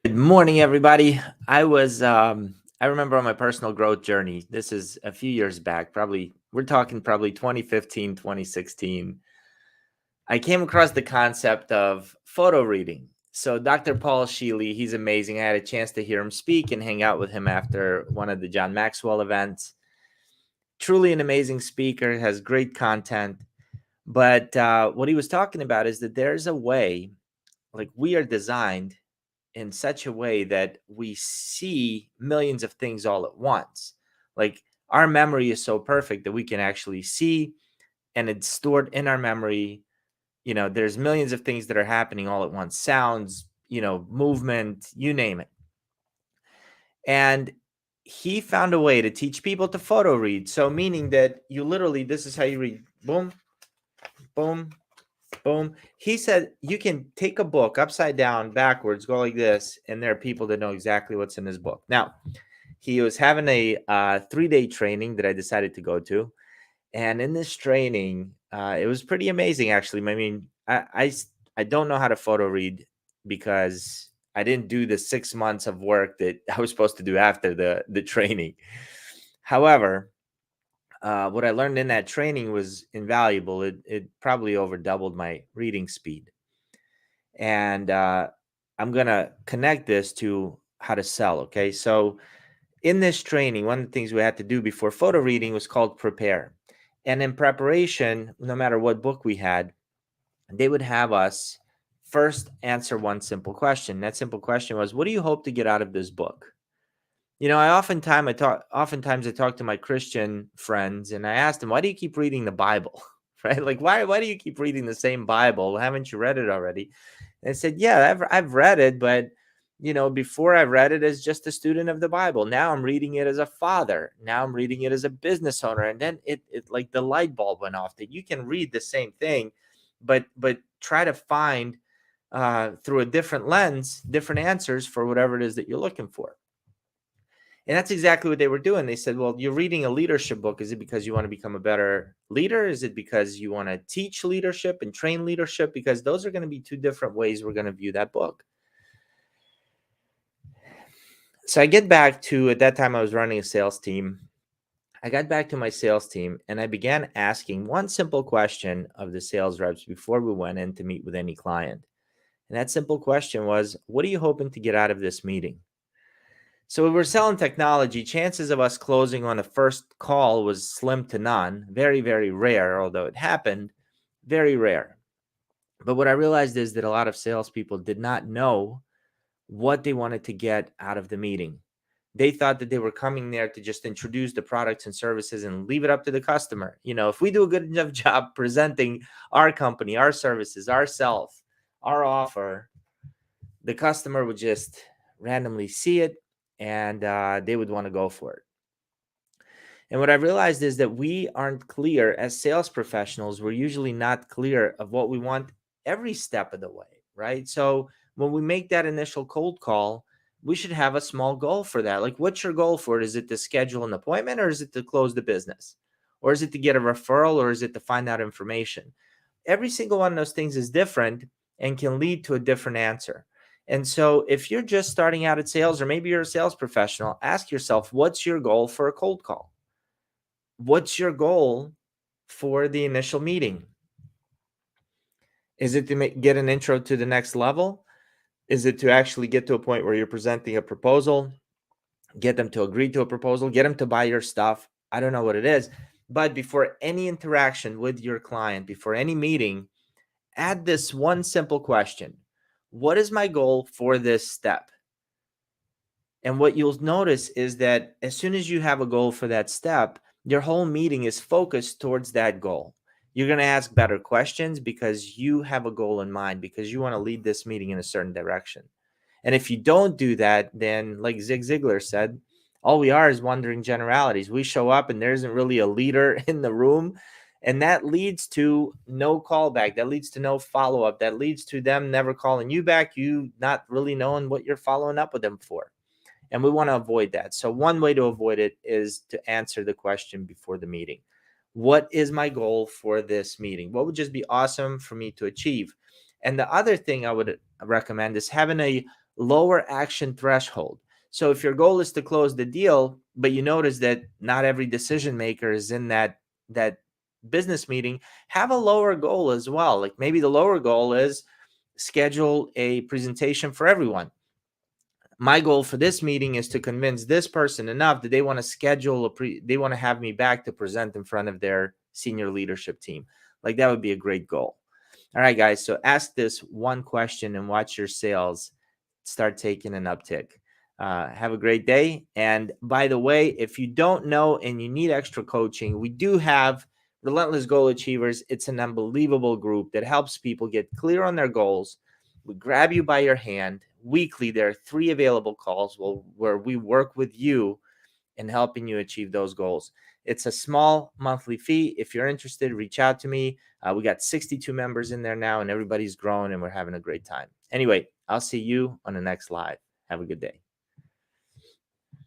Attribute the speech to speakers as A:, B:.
A: Good morning, everybody. I remember on my personal growth journey, this is a few years back, we're talking probably 2015, 2016. I came across the concept of photo reading. So Dr. Paul Sheely, he's amazing. I had a chance to hear him speak and hang out with him after one of the John Maxwell events. Truly an amazing speaker, has great content. But what he was talking about is that there's a way, like we are designed in such a way that we see millions of things all at once. Like our memory is so perfect that we can actually see, and it's stored in our memory. There's millions of things that are happening all at once, sounds, movement, you name it. And he found a way to teach people to photo read. So meaning that you literally, this is how you read. Boom, boom, boom. He said you can take a book upside down, backwards, go like this, and there are people that know exactly what's in his book. Now, he was having a 3-day training that I decided to go to, and in this training, it was pretty amazing, actually. I mean, I don't know how to photo read because I didn't do the 6 months of work that I was supposed to do after the training. However, what I learned in that training was invaluable. It probably over doubled my reading speed. And I'm going to connect this to how to sell. Okay. So in this training, one of the things we had to do before photo reading was called prepare. And in preparation, no matter what book we had, they would have us first answer one simple question. That simple question was, what do you hope to get out of this book? Oftentimes I talk to my Christian friends and I ask them, why do you keep reading the Bible? Right? Like, why do you keep reading the same Bible? Haven't you read it already? And I said, yeah, I've read it, but before I read it as just a student of the Bible. Now I'm reading it as a father. Now I'm reading it as a business owner. And then it like the light bulb went off that you can read the same thing, but try to find through a different lens, different answers for whatever it is that you're looking for. And that's exactly what they were doing. They said, well, you're reading a leadership book. Is it because you want to become a better leader? Is it because you want to teach leadership and train leadership? Because those are going to be two different ways we're going to view that book. So I get back to, at that time, I was running a sales team. I got back to my sales team and I began asking one simple question of the sales reps before we went in to meet with any client. And that simple question was, what are you hoping to get out of this meeting? So we were selling technology. Chances of us closing on a first call was slim to none. Very, very rare, although it happened. Very rare. But what I realized is that a lot of salespeople did not know what they wanted to get out of the meeting. They thought that they were coming there to just introduce the products and services and leave it up to the customer. If we do a good enough job presenting our company, our services, ourself, our offer, the customer would just randomly see it and they would want to go for it. And what I realized is that we aren't clear as sales professionals. We're usually not clear of what we want every step of the way, right? So when we make that initial cold call, we should have a small goal for that. Like, what's your goal for it? Is it to schedule an appointment, or is it to close the business? Or is it to get a referral, or is it to find out information? Every single one of those things is different and can lead to a different answer. And so if you're just starting out at sales, or maybe you're a sales professional, ask yourself, what's your goal for a cold call? What's your goal for the initial meeting? Is it to get an intro to the next level? Is it to actually get to a point where you're presenting a proposal, get them to agree to a proposal, get them to buy your stuff? I don't know what it is. But before any interaction with your client, before any meeting, add this one simple question. What is my goal for this step? And what you'll notice is that as soon as you have a goal for that step, your whole meeting is focused towards that goal. You're going to ask better questions because you have a goal in mind, because you want to lead this meeting in a certain direction. And if you don't do that, then like Zig Ziglar said, all we are is wandering generalities. We show up and there isn't really a leader in the room. And that leads to no callback. That leads to no follow-up. That leads to them never calling you back, you not really knowing what you're following up with them for. And we want to avoid that. So one way to avoid it is to answer the question before the meeting. What is my goal for this meeting? What would just be awesome for me to achieve? And the other thing I would recommend is having a lower action threshold. So if your goal is to close the deal, but you notice that not every decision maker is in that business meeting, have a lower goal as well. Like maybe the lower goal is schedule a presentation for everyone. My goal for this meeting is to convince this person enough that they want to schedule they want to have me back to present in front of their senior leadership team. Like that would be a great goal. All right, guys. So ask this one question and watch your sales start taking an uptick. Have a great day. And by the way, if you don't know and you need extra coaching, we do have Relentless Goal Achievers. It's an unbelievable group that helps people get clear on their goals. We grab you by your hand weekly. There are 3 available calls where we work with you in helping you achieve those goals. It's a small monthly fee. If you're interested, reach out to me. We got 62 members in there now, and everybody's growing, and we're having a great time. Anyway, I'll see you on the next live. Have a good day.